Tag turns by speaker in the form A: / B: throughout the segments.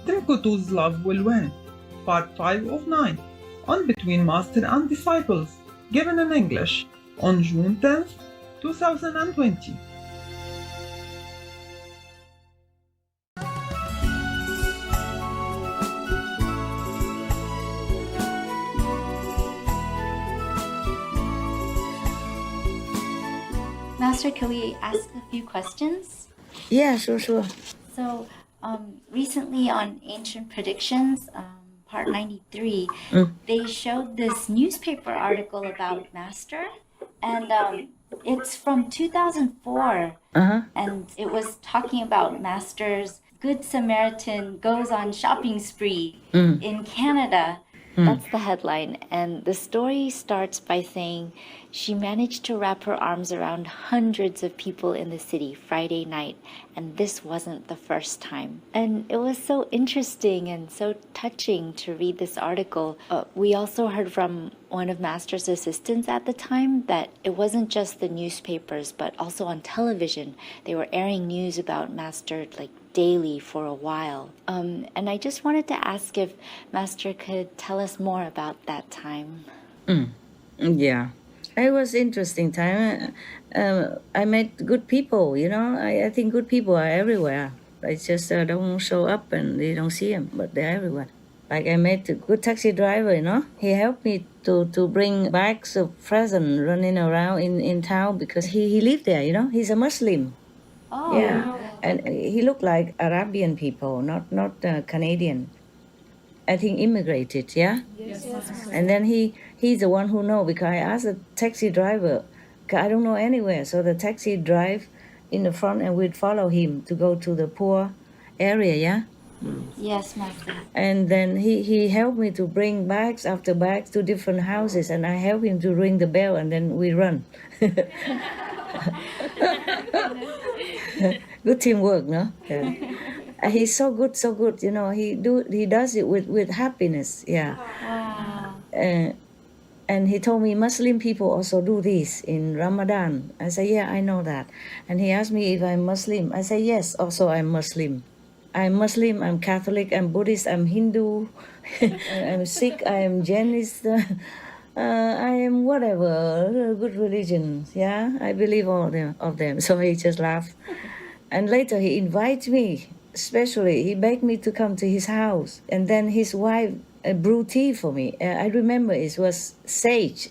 A: Tim Kutu's Love Will Win, Part 5 of 9, on Between Master and Disciples, given in English, on June 10th, 2020.
B: Master, can we ask a few questions?
C: Yeah, sure.
B: So, recently on Ancient Predictions, part 93, they showed this newspaper article about Master, and it's from 2004, and it was talking about Master's Good Samaritan goes on shopping spree in Canada. That's the headline. And the story starts by saying she managed to wrap her arms around hundreds of people in the city Friday night, and this wasn't the first time. And it was so interesting and so touching to read this article. We also heard from one of Master's assistants at the time that it wasn't just the newspapers, but also on television. They were airing news about Master like daily for a while. And I just wanted to ask if Master could tell us more about that time.
C: Yeah. It was interesting time. I met good people, I think good people are everywhere. They just don't show up and they don't see them, but they're everywhere. Like I met a good taxi driver, he helped me to bring bags of presents running around in town because he lived there, he's a Muslim.
B: Oh,
C: Yeah, and he looked like Arabian people, not Canadian. I think immigrated, yeah?
B: Yes.
C: And then he's the one who know because I asked the taxi driver, 'cause I don't know anywhere. So the taxi drive in the front and we'd follow him to go to the poor area, yeah?
B: Yes, Master.
C: And then he helped me to bring bags after bags to different houses and I helped him to ring the bell and then we run. Good teamwork, no? Yeah. He's so good, he does it with happiness, yeah.
B: Wow.
C: And he told me Muslim people also do this in Ramadan. I said, yeah, I know that. And he asked me if I'm Muslim. I said, yes, also I'm Muslim. I'm Muslim, I'm Catholic, I'm Buddhist, I'm Hindu, I'm Sikh, I am Jainist, I am whatever, good religions, yeah? I believe all of them. So he just laughed. And later he invites me, especially, he begged me to come to his house. And then his wife brewed tea for me. I remember it was sage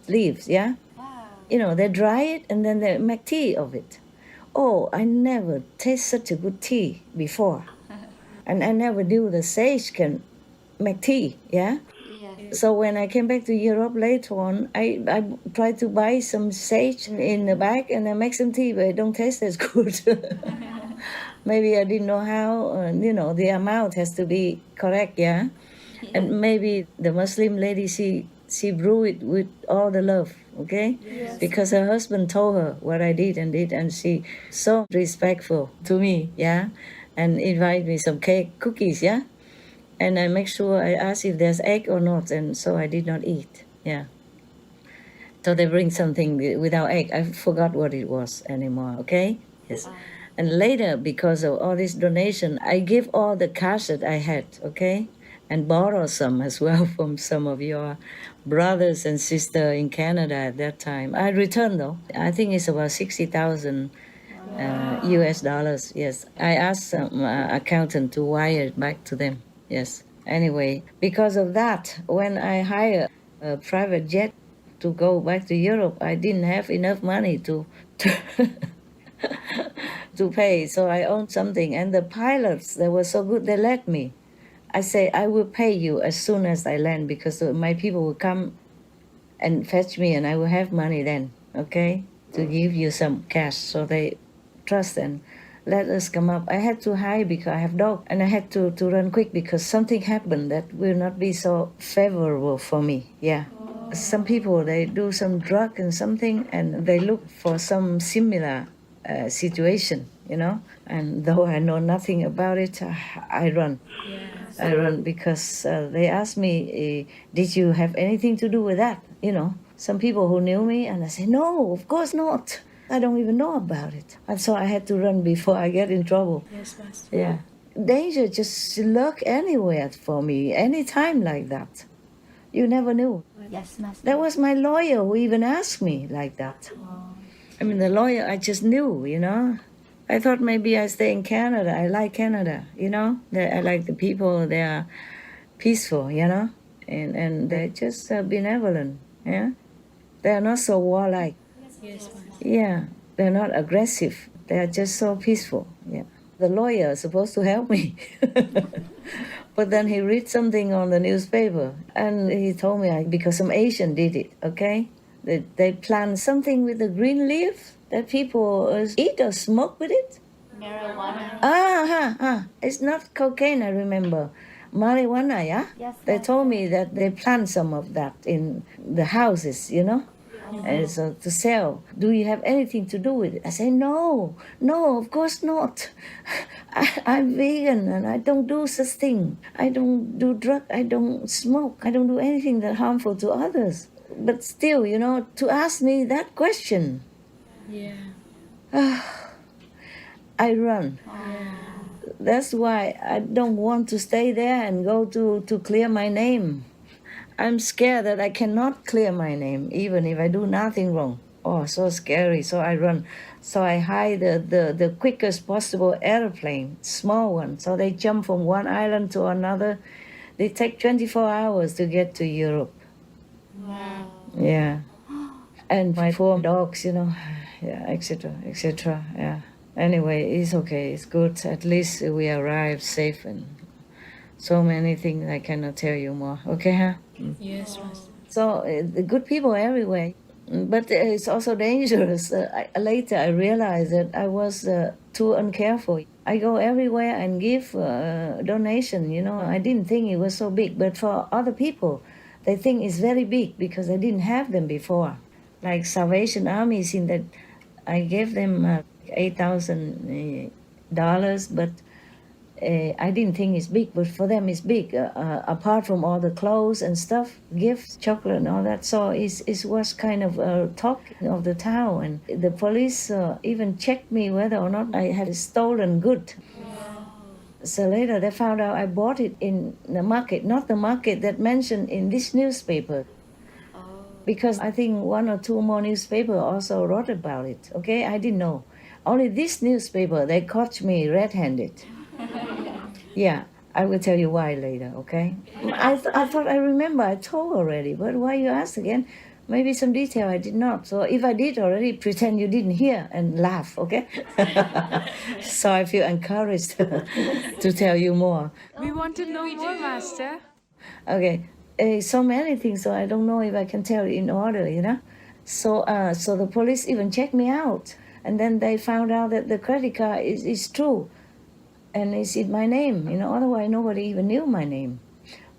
C: leaves, yeah?
B: Wow.
C: They dry it and then they make tea of it. Oh, I never taste such a good tea before. And I never knew the sage can make tea, yeah?
B: Yes.
C: So when I came back to Europe later on, I tried to buy some sage in the bag and I make some tea, but it don't taste as good. Maybe I didn't know how, the amount has to be correct, yeah? And maybe the Muslim lady, she brew it with all the love, okay?
B: Yes.
C: Because her husband told her what I did, and she so respectful to me, yeah? And invite me some cake, cookies, yeah? And I make sure I ask if there's egg or not, and so I did not eat, yeah. So they bring something without egg. I forgot what it was anymore, okay? Yes. And later, because of all this donation, I give all the cash that I had, okay? And borrow some as well from some of your brothers and sisters in Canada at that time. I returned though. I think it's about 60,000 US dollars, yes. I asked some accountant to wire it back to them, yes. Anyway, because of that, when I hired a private jet to go back to Europe, I didn't have enough money to to pay, so I owned something. And the pilots, they were so good, they let me. I say, I will pay you as soon as I land because my people will come and fetch me and I will have money then, okay, to give you some cash. So they trust and let us come up. I had to hide because I have dog and I had to run quick because something happened that will not be so favorable for me, yeah. Some people, they do some drug and something and they look for some similar situation, and though I know nothing about it, I run. Yes. I run because they asked me, did you have anything to do with that? Some people who knew me, and I say, no, of course not. I don't even know about it. And so I had to run before I get in trouble.
B: Yes, Master.
C: Yeah. danger just lurk anywhere for me, anytime like that. You never knew.
B: Yes, Master.
C: That was my lawyer who even asked me like that. I mean, the lawyer, I just knew, I thought maybe I stay in Canada. I like Canada, I like the people. They are peaceful, and they're just benevolent, yeah. They're not so warlike.
D: Yes, Master.
C: Yeah, they're not aggressive. They're just so peaceful, yeah. The lawyer is supposed to help me. But then he read something on the newspaper, and he told me because some Asian did it, okay? They plant something with a green leaf that people eat or smoke with it.
B: Marijuana.
C: It's not cocaine, I remember. Marijuana, yeah?
B: Yes,
C: They
B: Master.
C: told me that they plant some of that in the houses, and so to sell. Do you have anything to do with it? I say, no, of course not. I'm vegan and I don't do such thing. I don't do drug, I don't smoke, I don't do anything that harmful to others. But still, to ask me that question,
D: Yeah.
C: I run. That's why I don't want to stay there and go to clear my name. I'm scared that I cannot clear my name, even if I do nothing wrong. Oh, so scary. So I run. So I hire the quickest possible airplane, small one. So they jump from one island to another. They take 24 hours to get to Europe.
B: Wow.
C: Yeah. And my 4 dogs, yeah, etc. Yeah. Anyway, it's okay. It's good. At least we arrived safe and so many things I cannot tell you more. Okay, huh?
D: Yes, Master.
C: So the good people everywhere. But it's also dangerous. Later I realized that I was too uncareful. I go everywhere and give donation, I didn't think it was so big. But for other people, they think it's very big because I didn't have them before. Like Salvation Army, seen that I gave them $8,000, but I didn't think it's big, but for them it's big. Apart from all the clothes and stuff, gifts, chocolate and all that. So it was kind of talk of the town. And the police even checked me whether or not I had stolen good. So later they found out I bought it in the market, not the market that mentioned in this newspaper. Because I think 1 or 2 more newspapers also wrote about it. Okay, I didn't know. Only this newspaper, they caught me red-handed. Yeah, I will tell you why later, okay? I thought I remember, I told already, but why you ask again? Maybe some detail I did not. So if I did already, pretend you didn't hear and laugh, okay? So I feel encouraged to tell you more.
D: We want to know more, Master.
C: Okay, so many things, so I don't know if I can tell in order, So the police even checked me out. And then they found out that the credit card is true. And it's in my name, otherwise nobody even knew my name.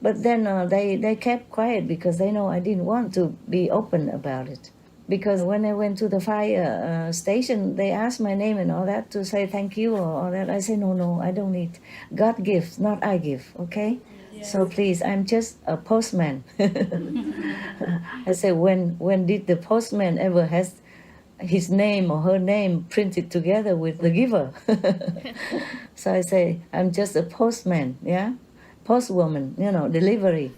C: But then they kept quiet because they know I didn't want to be open about it. Because when I went to the fire station, they asked my name and all that to say thank you or all that. I say, no, I don't need. God gives, not I give, okay? Yes. So please, I'm just a postman. I say, when did the postman ever has his name or her name printed together with the giver? So I say, I'm just a postman, yeah? Postwoman, delivery.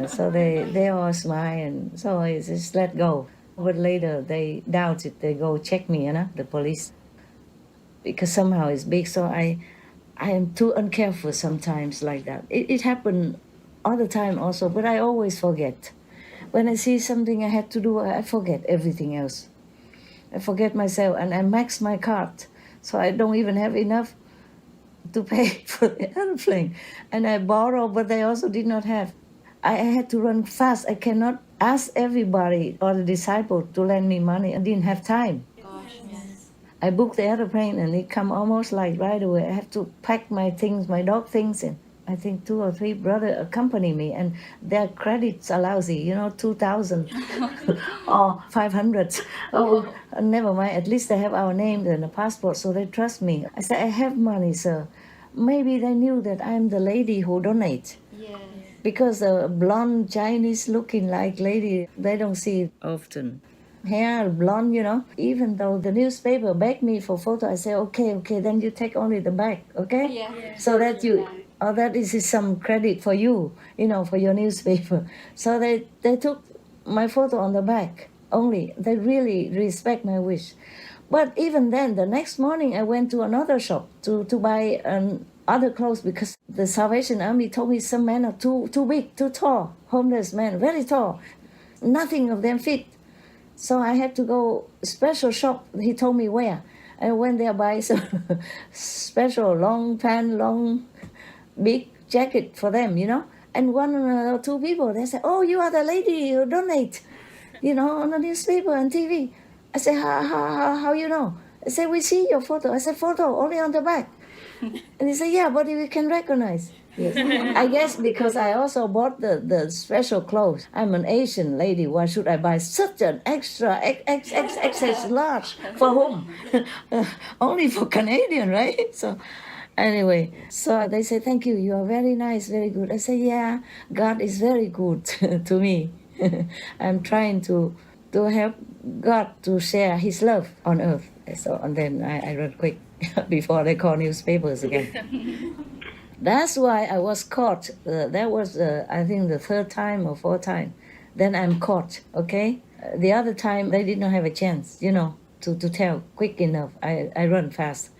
C: So they all smile, and so I just let go. But later they doubt it. They go check me, the police. Because somehow it's big, so I am too uncareful sometimes like that. It happened all the time also, but I always forget. When I see something I had to do, I forget everything else. I forget myself, and I max my card, so I don't even have enough to pay for the airplane. And I borrow, but they also did not have. I had to run fast. I cannot ask everybody or the disciple to lend me money. I didn't have time.
B: Gosh, yes.
C: I booked the airplane and it come almost like right away. I have to pack my things, my dog things in. I think 2 or 3 brothers accompany me, and their credits are lousy, 2,000 or 500. Oh, never mind. At least they have our names and a passport, so they trust me. I said, I have money, sir. Maybe they knew that I'm the lady who donates.
B: Yes.
C: Because a blonde Chinese looking like lady, they don't see it often. hair, blonde, Even though the newspaper begged me for photo, I say, okay, then you take only the back, okay?
B: Yeah.
C: So that that is some credit for you, for your newspaper. So they took my photo on the back only. They really respect my wish. But even then, the next morning, I went to another shop to buy other clothes because the Salvation Army told me some men are too big, too tall, homeless men, very tall. Nothing of them fit. So I had to go special shop. He told me where. I went there buy some special long pant, long big jacket for them, And one or two people, they said, oh, you are the lady who donate, on the newspaper and TV. I said, how you know? I said, we see your photo. I said, photo, only on the back. And he said, yeah, but we can recognize. Yes. I guess because I also bought the special clothes. I'm an Asian lady. Why should I buy such an extra XXXXX large? For whom? Only for Canadian, right? So anyway, so they say, thank you. You are very nice, very good. I say, yeah, God is very good to me. I'm trying to help God to share his love on earth. So, and then I run quick before they call newspapers again. That's why I was caught. That was, I think, the third time or fourth time. Then I'm caught, okay? The other time, they did not have a chance, to tell quick enough. I run fast.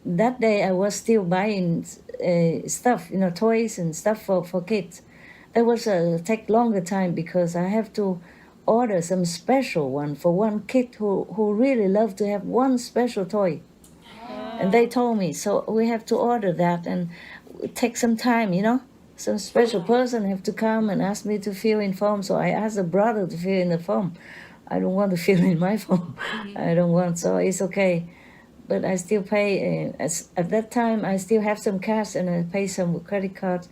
C: That day, I was still buying stuff, toys and stuff for kids. That was take longer time because I have to order some special one for one kid who really loved to have one special toy. And they told me, so we have to order that and take some time, Some special person have to come and ask me to fill in form. So I asked a brother to fill in the form. I don't want to fill in my form. I don't want, so it's okay. But I still pay, at that time, I still have some cash and I pay some credit cards.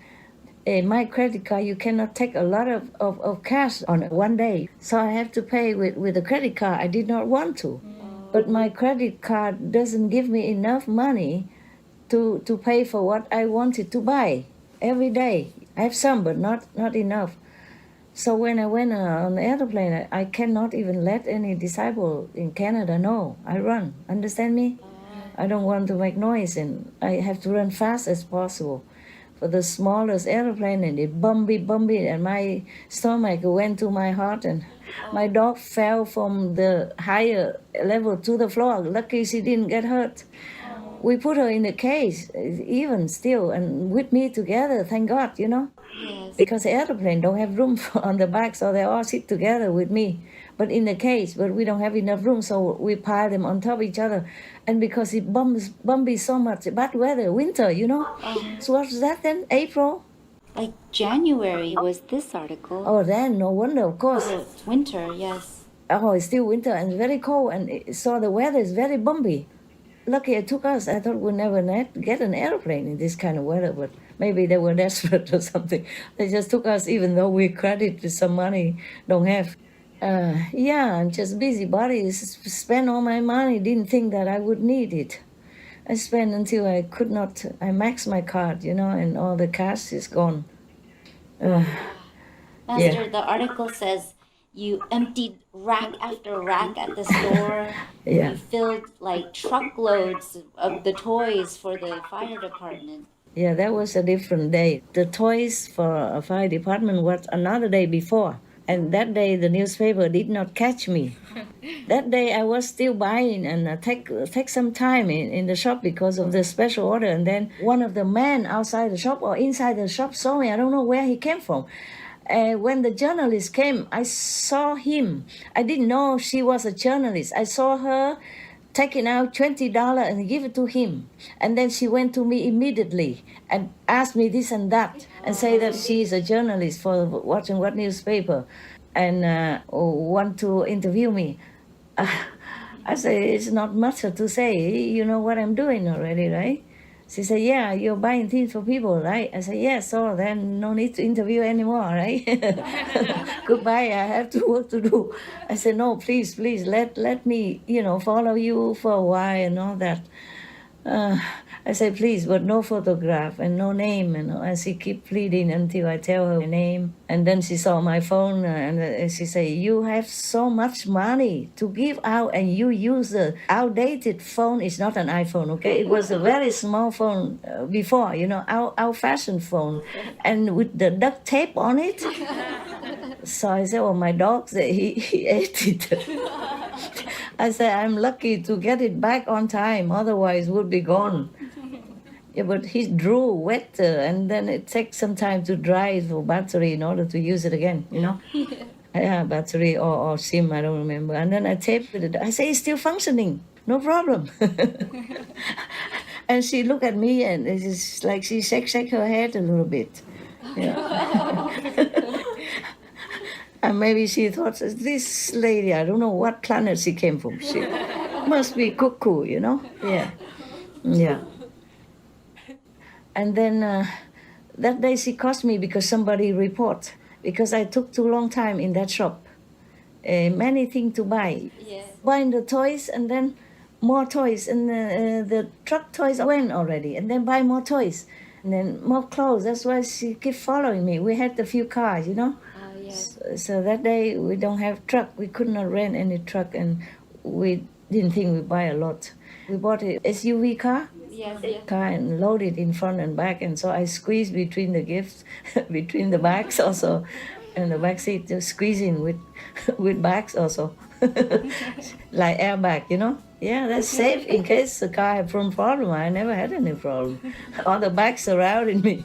C: My credit card, you cannot take a lot of cash on one day. So I have to pay with a credit card. I did not want to. But my credit card doesn't give me enough money to pay for what I wanted to buy every day. I have some, but not enough. So when I went on the airplane, I cannot even let any disciple in Canada know. I run. Understand me? I don't want to make noise, and I have to run fast as possible. For the smallest airplane, and it bumpy, and my stomach went to my heart, and my dog fell from the higher level to the floor. Lucky she didn't get hurt. We put her in a cage, even still, and with me together, thank God,
B: Yes.
C: Because the airplane don't have room on the back, so they all sit together with me. But in the cage, but we don't have enough room, so we pile them on top of each other. And because it bumpy so much, bad weather, winter, So what's that then? April?
B: Like January was this article.
C: Oh, then no wonder, of course.
B: Oh, it's winter, yes.
C: Oh, it's still winter and very cold, and so the weather is very bumpy. Lucky it took us. I thought we'd never get an airplane in this kind of weather, but maybe they were desperate or something. They just took us, even though we credit with some money don't have. I'm just busybody. Spend all my money. Didn't think that I would need it. I spent until I could not. I maxed my card, and all the cash is gone.
B: Master, the article says you emptied rack after rack at the store.
C: Yeah.
B: You filled like truckloads of the toys for the fire department.
C: Yeah, that was a different day. The toys for a fire department was another day before. And that day, the newspaper did not catch me. That day, I was still buying and take some time in the shop because of the special order. And then one of the men outside the shop or inside the shop saw me. I don't know where he came from. When the journalist came, I saw him. I didn't know she was a journalist. I saw her taking out $20 and give it to him. And then she went to me immediately and asked me this and that and say that she is a journalist for watching what newspaper and want to interview me. I say, it's not much to say. You know what I'm doing already, right? She said, yeah, you're buying things for people, right? I said, yes, so then no need to interview anymore, right? Goodbye, I have to work to do. I said, no, please, let me, follow you for a while and all that. I say, please, but no photograph and no name. And she keep pleading until I tell her my name. And then she saw my phone and she say, you have so much money to give out and you use the outdated phone. It's not an iPhone, okay? It was a very small phone before, old-fashioned phone. And with the duct tape on it. So I said, my dog, he ate it. I said, I'm lucky to get it back on time, otherwise it would be gone. Yeah, but he drew wet and then it takes some time to dry for battery in order to use it again, Yeah, battery or SIM, I don't remember. And then I taped it. I say, it's still functioning, no problem. And she looked at me and it's like she shake her head a little bit. Yeah. And maybe she thought, this lady, I don't know what planet she came from. She must be cuckoo, Yeah. Yeah. And then that day she cost me because somebody report, because I took too long time in that shop. Many things to buy.
B: Yes.
C: Buying the toys and then more toys. And the truck toys went already. And then buy more toys. And then more clothes. That's why she kept following me. We had a few cars, So that day we don't have truck. We could not rent any truck and we didn't think we buy a lot. We bought an SUV car.
B: Yes.
C: Car and load it in front and back, and so I squeeze between the gifts, between the bags also, and the back seat just squeeze in with bags also, like airbag, Yeah, that's safe in case the car had some problem. I never had any problem. All the bags surrounding me.